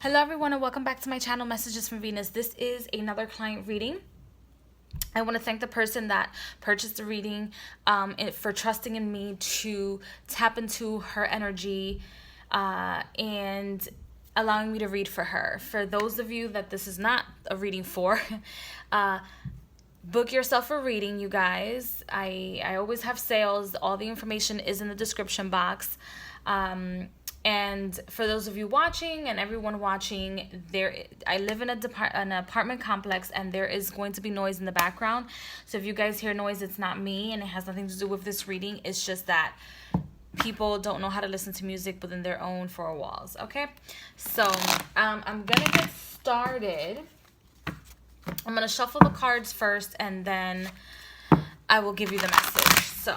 Hello everyone and welcome back to my channel, Messages from Venus. This is another client reading. I want to thank the person that purchased the reading for trusting in me to tap into her energy and allowing me to read for her. For those of you that this is not a reading for, book yourself a reading, you guys. I always have sales. All the information is in the description box. And for those of you watching and everyone watching, I live in an apartment complex, and there is going to be noise in the background. So if you guys hear noise, it's not me, and it has nothing to do with this reading. It's just that people don't know how to listen to music within their own four walls. Okay, so I'm gonna get started. I'm gonna shuffle the cards first, and then I will give you the message. So.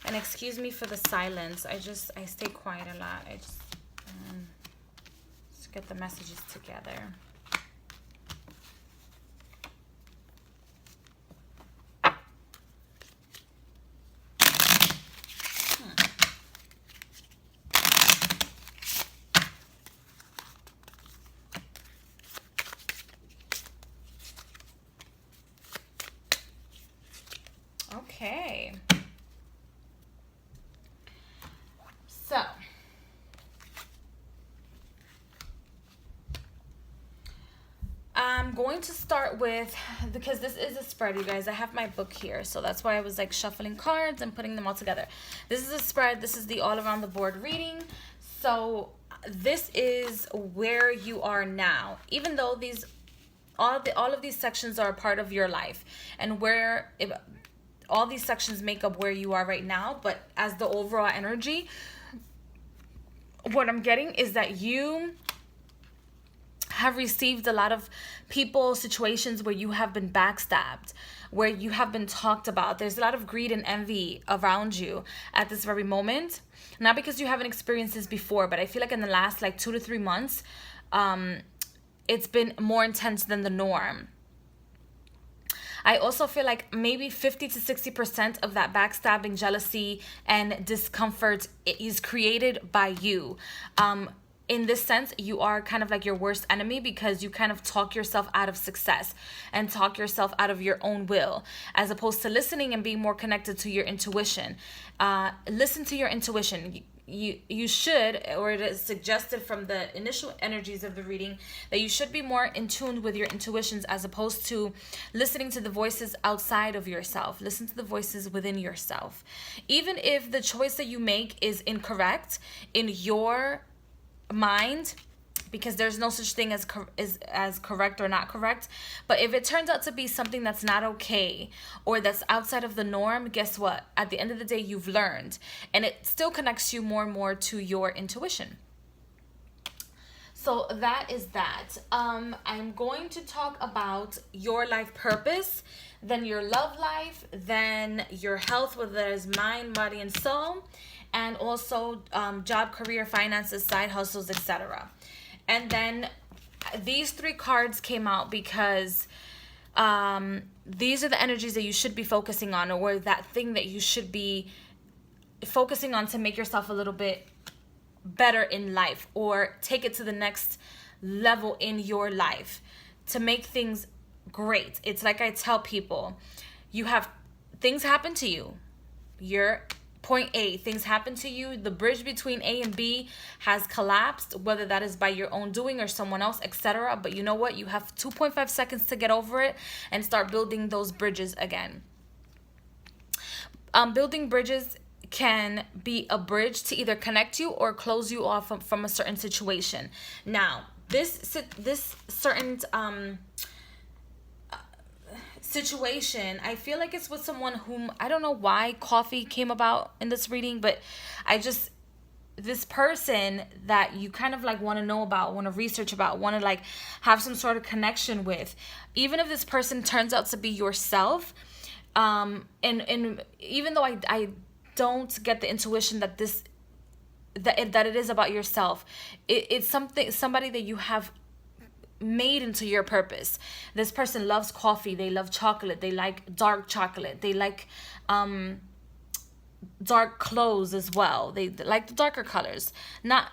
And excuse me for the silence. I stay quiet a lot. I just get the messages together. Okay. So, I'm going to start with, because this is a spread, you guys. I have my book here, so that's why I was like shuffling cards and putting them all together. This is a spread. This is the all around the board reading. So this is where you are now, even though all of these sections are a part of your life, and all these sections make up where you are right now. But as the overall energy, what I'm getting is that you have received a lot of people, situations where you have been backstabbed, where you have been talked about. There's a lot of greed and envy around you at this very moment. Not because you haven't experienced this before, but I feel like in the last like 2 to 3 months, it's been more intense than the norm. I also feel like maybe 50 to 60% of that backstabbing, jealousy, and discomfort is created by you. In this sense, you are kind of like your worst enemy, because you kind of talk yourself out of success and talk yourself out of your own will, as opposed to listening and being more connected to your intuition. Listen to your intuition. You should, or it is suggested from the initial energies of the reading, that you should be more in tune with your intuitions, as opposed to listening to the voices outside of yourself. Listen to the voices within yourself. Even if the choice that you make is incorrect in your mind, because there's no such thing as correct or not correct, but if it turns out to be something that's not okay or that's outside of the norm, guess what? At the end of the day, you've learned, and it still connects you more and more to your intuition. So that is that. I'm going to talk about your life purpose, then your love life, then your health, whether that is mind, body, and soul, and also job, career, finances, side hustles, etc. And then these 3 cards came out because these are the energies that you should be focusing on, or that thing that you should be focusing on to make yourself a little bit better in life, or take it to the next level in your life, to make things great. It's like I tell people, you have things happen to you. You're point A, things happen to you, the bridge between A and B has collapsed, whether that is by your own doing or someone else, etc. But you know what? You have 2.5 seconds to get over it and start building those bridges again. Building bridges can be a bridge to either connect you or close you off from a certain situation. Now, this certain situation, I feel like it's with someone whom I don't know why coffee came about in this reading, but this person that you kind of like want to know about, want to research about, want to like have some sort of connection with, even if this person turns out to be yourself, and even though I don't get the intuition that it is about yourself, it's somebody that you have made into your purpose. This person loves coffee, they love chocolate, they like dark chocolate, they like dark clothes as well, they like the darker colors, not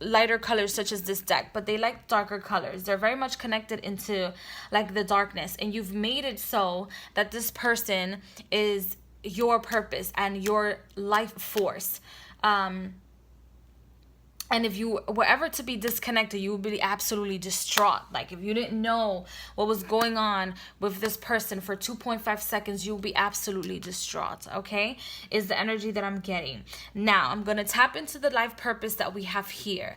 lighter colors such as this deck, but they like darker colors. They're very much connected into like the darkness, and you've made it so that this person is your purpose and your life force. And if you were ever to be disconnected, you would be absolutely distraught. Like if you didn't know what was going on with this person for 2.5 seconds, you'll be absolutely distraught, okay? Is the energy that I'm getting. Now, I'm going to tap into the life purpose that we have here,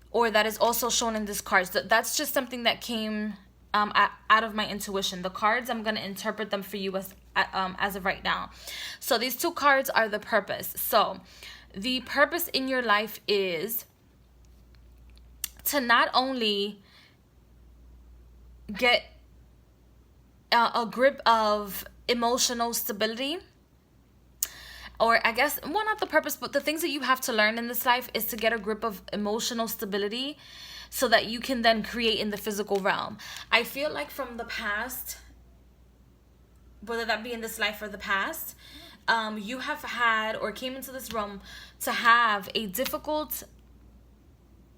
or that is also shown in this card. So that's just something that came out of my intuition. The cards, I'm going to interpret them for you as of right now. So these two cards are the purpose. So the purpose in your life is to not only get a grip of emotional stability, or I guess, well, not the purpose, but the things that you have to learn in this life is to get a grip of emotional stability so that you can then create in the physical realm. I feel like from the past, whether that be in this life or the past, you have had or came into this realm to have a difficult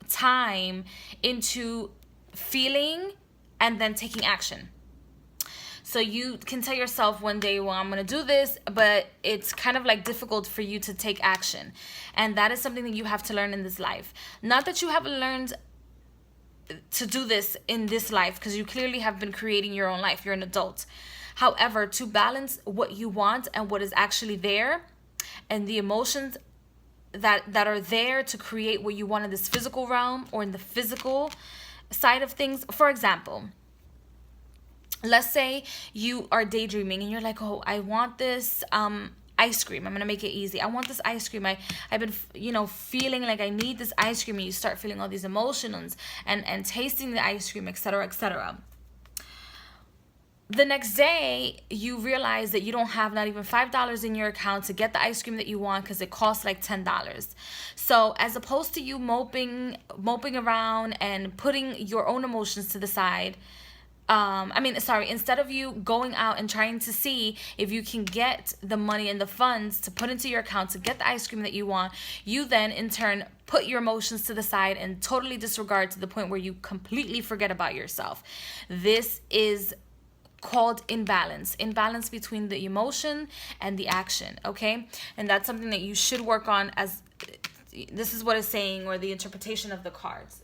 time into feeling and then taking action. So you can tell yourself one day, well, I'm going to do this, but it's kind of like difficult for you to take action. And that is something that you have to learn in this life. Not that you haven't learned to do this in this life, because you clearly have been creating your own life. You're an adult. However, to balance what you want and what is actually there, and the emotions that are there to create what you want in this physical realm or in the physical side of things. For example, let's say you are daydreaming and you're like, oh, I want this ice cream. I'm going to make it easy. I want this ice cream. I've been, feeling like I need this ice cream. And you start feeling all these emotions and tasting the ice cream, etc., etc. The next day, you realize that you don't have not even $5 in your account to get the ice cream that you want because it costs like $10. So as opposed to you moping around and putting your own emotions to the side, instead of you going out and trying to see if you can get the money and the funds to put into your account to get the ice cream that you want, you then in turn put your emotions to the side and totally disregard to the point where you completely forget about yourself. This is called imbalance between the emotion and the action, okay? And that's something that you should work on, as this is what it's saying, or the interpretation of the cards.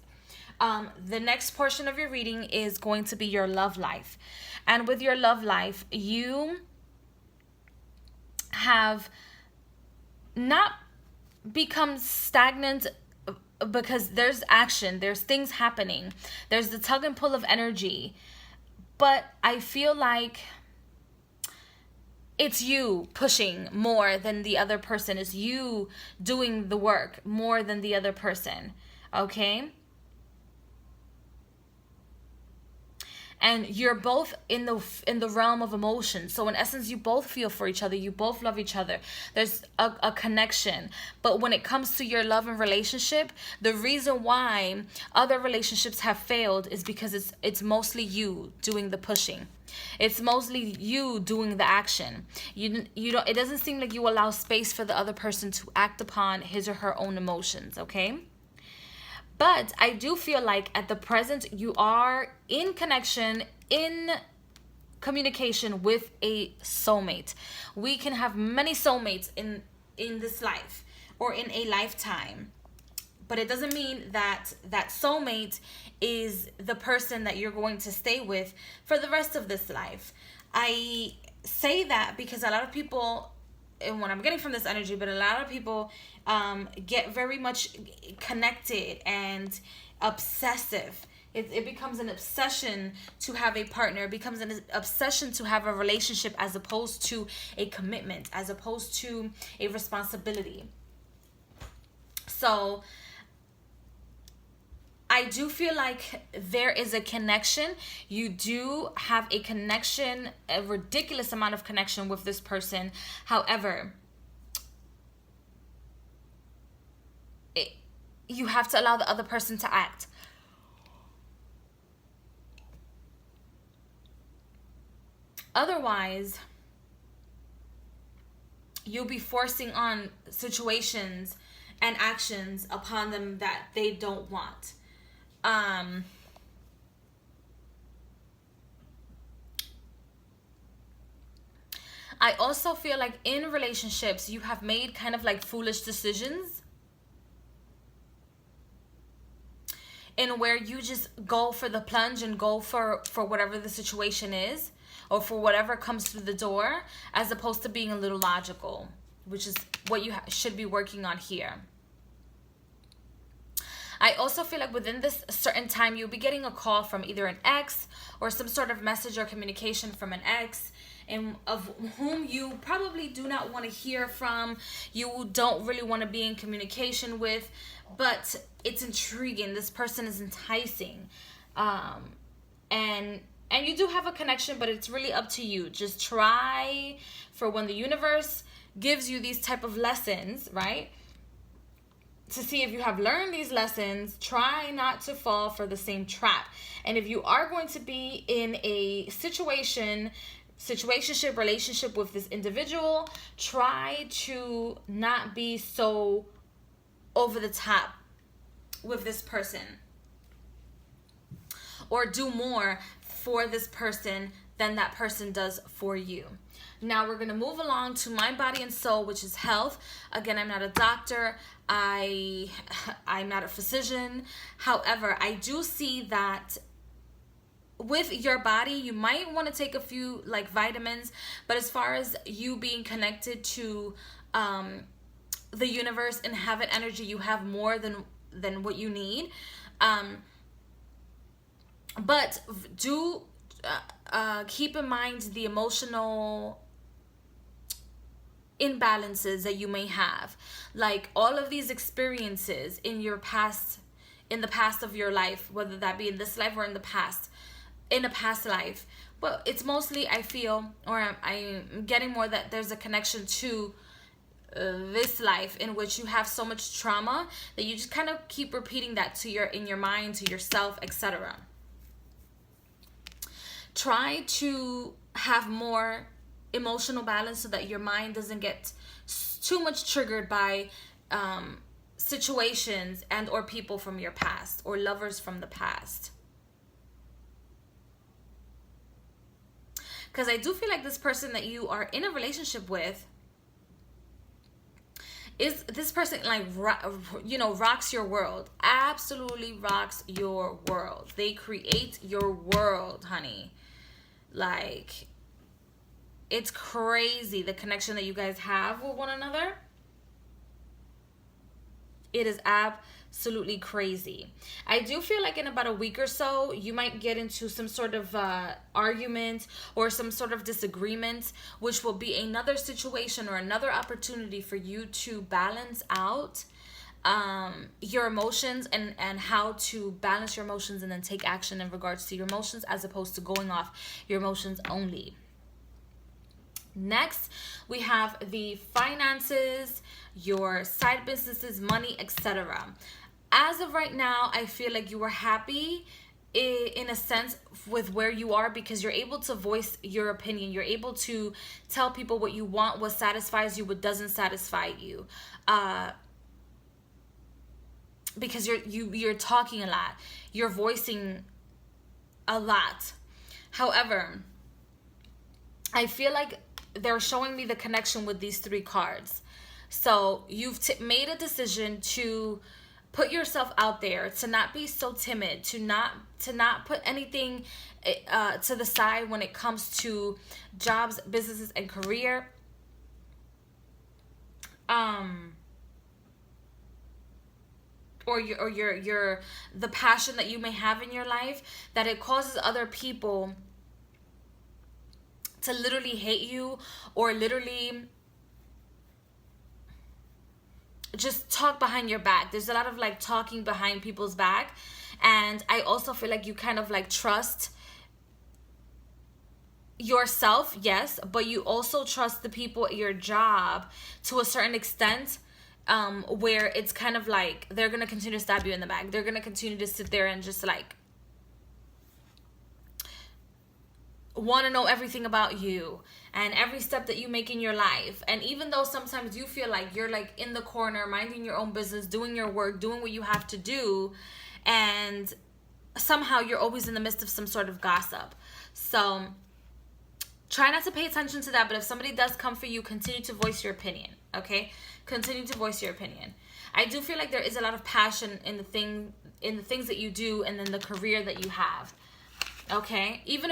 The next portion of your reading is going to be your love life. And with your love life, you have not become stagnant because there's action, there's things happening, there's the tug and pull of energy. But I feel like it's you pushing more than the other person. It's you doing the work more than the other person, okay? And you're both in the realm of emotion. So in essence, you both feel for each other. You both love each other. There's a connection. But when it comes to your love and relationship, the reason why other relationships have failed is because it's mostly you doing the pushing. It's mostly you doing the action. You don't. It doesn't seem like you allow space for the other person to act upon his or her own emotions. Okay. But I do feel like at the present you are in connection, in communication with a soulmate. We can have many soulmates in this life or in a lifetime, but it doesn't mean that that soulmate is the person that you're going to stay with for the rest of this life. I say that because a lot of people, and what I'm getting from this energy, but a lot of people get very much connected and obsessive. It becomes an obsession to have a partner. It becomes an obsession to have a relationship, as opposed to a commitment, as opposed to a responsibility. So I do feel like there is a connection. You do have a connection, a ridiculous amount of connection with this person. However, you have to allow the other person to act. Otherwise, you'll be forcing on situations and actions upon them that they don't want. I also feel like in relationships, you have made kind of like foolish decisions, in where you just go for the plunge and go for whatever the situation is, or for whatever comes through the door, as opposed to being a little logical, which is what you should be working on here. I also feel like within this certain time, you'll be getting a call from either an ex or some sort of message or communication from an ex, and of whom you probably do not want to hear from, you don't really want to be in communication with, but it's intriguing. This person is enticing, and you do have a connection, but it's really up to you. Just try, for when the universe gives you these type of lessons, right, to see if you have learned these lessons, try not to fall for the same trap. And if you are going to be in a situationship, relationship with this individual, try to not be so over the top with this person, or do more for this person than that person does for you. Now we're going to move along to mind, body, and soul, which is health. Again, I'm not a doctor. I'm not a physician. However, I do see that with your body, you might want to take a few like vitamins, but as far as you being connected to the universe and heaven energy, you have more than what you need. But do keep in mind the emotional imbalances that you may have, like all of these experiences in your past, in the past of your life, whether that be in this life or in a past life. But it's mostly, I feel, or I'm getting more that there's a connection to this life, in which you have so much trauma that you just kind of keep repeating that in your mind, to yourself, etc. Try to have more emotional balance so that your mind doesn't get too much triggered by situations and or people from your past, or lovers from the past. Because I do feel like this person that you are in a relationship with, is this person like, rocks your world. Absolutely rocks your world. They create your world, honey. Like, it's crazy the connection that you guys have with one another. It is absolutely crazy. I do feel like in about a week or so, you might get into some sort of argument or some sort of disagreement, which will be another situation or another opportunity for you to balance out your emotions, and how to balance your emotions and then take action in regards to your emotions, as opposed to going off your emotions only. Next, we have the finances, your side businesses, money, etc. As of right now, I feel like you are happy in a sense with where you are, because you're able to voice your opinion. You're able to tell people what you want, what satisfies you, what doesn't satisfy you. Because you're talking a lot. You're voicing a lot. However, I feel like they're showing me the connection with these 3 cards. So you've made a decision to put yourself out there, to not be so timid, to not put anything to the side when it comes to jobs, businesses, and career. Or your the passion that you may have in your life, that it causes other people to literally hate you, or literally just talk behind your back. There's a lot of like talking behind people's back. And I also feel like you kind of like trust yourself, yes, but you also trust the people at your job to a certain extent, where it's kind of like they're gonna continue to stab you in the back. They're gonna continue to sit there and just like want to know everything about you and every step that you make in your life. And even though sometimes you feel like you're like in the corner, minding your own business, doing your work, doing what you have to do, and somehow you're always in the midst of some sort of gossip. So try not to pay attention to that, but if somebody does come for you, continue to voice your opinion, okay? Continue to voice your opinion. I do feel like there is a lot of passion in the things that you do, and then the career that you have, okay? Even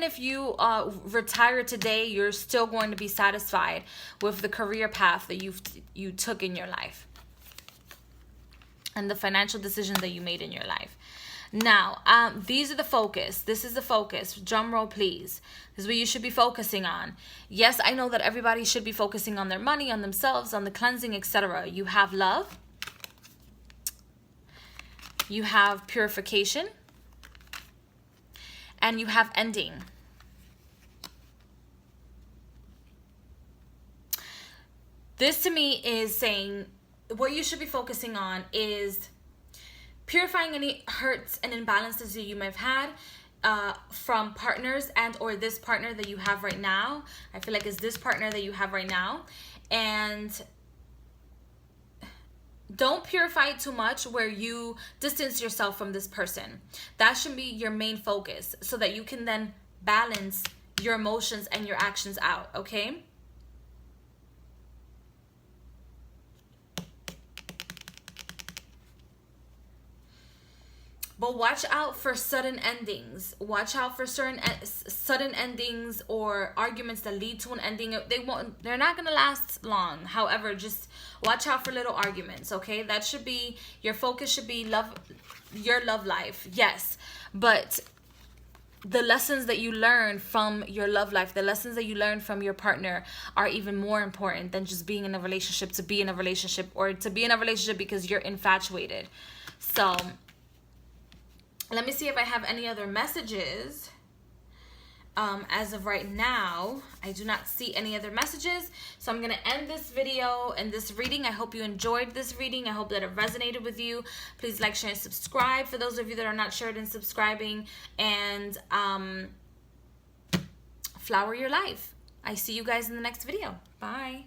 if you retire today, you're still going to be satisfied with the career path that you took in your life and the financial decisions that you made in your life. Now, these are the focus. This is the focus. Drum roll, please. This is what you should be focusing on. Yes, I know that everybody should be focusing on their money, on themselves, on the cleansing, etc. You have love. You have purification. And you have ending. This to me is saying what you should be focusing on is purifying any hurts and imbalances that you may have had from partners and or this partner that you have right now. I feel like it's this partner that you have right now. And don't purify it too much where you distance yourself from this person. That should be your main focus so that you can then balance your emotions and your actions out, okay? But watch out for sudden endings. Watch out for sudden endings or arguments that lead to an ending. They're not gonna last long. However, just watch out for little arguments, okay? That should be your focus. Should be your love life, yes. But the lessons that you learn from your love life, the lessons that you learn from your partner, are even more important than just being in a relationship to be in a relationship, or to be in a relationship because you're infatuated. So let me see if I have any other messages. As of right now, I do not see any other messages. So I'm going to end this video and this reading. I hope you enjoyed this reading. I hope that it resonated with you. Please like, share, and subscribe for those of you that are not shared and subscribing. And flower your life. I see you guys in the next video. Bye.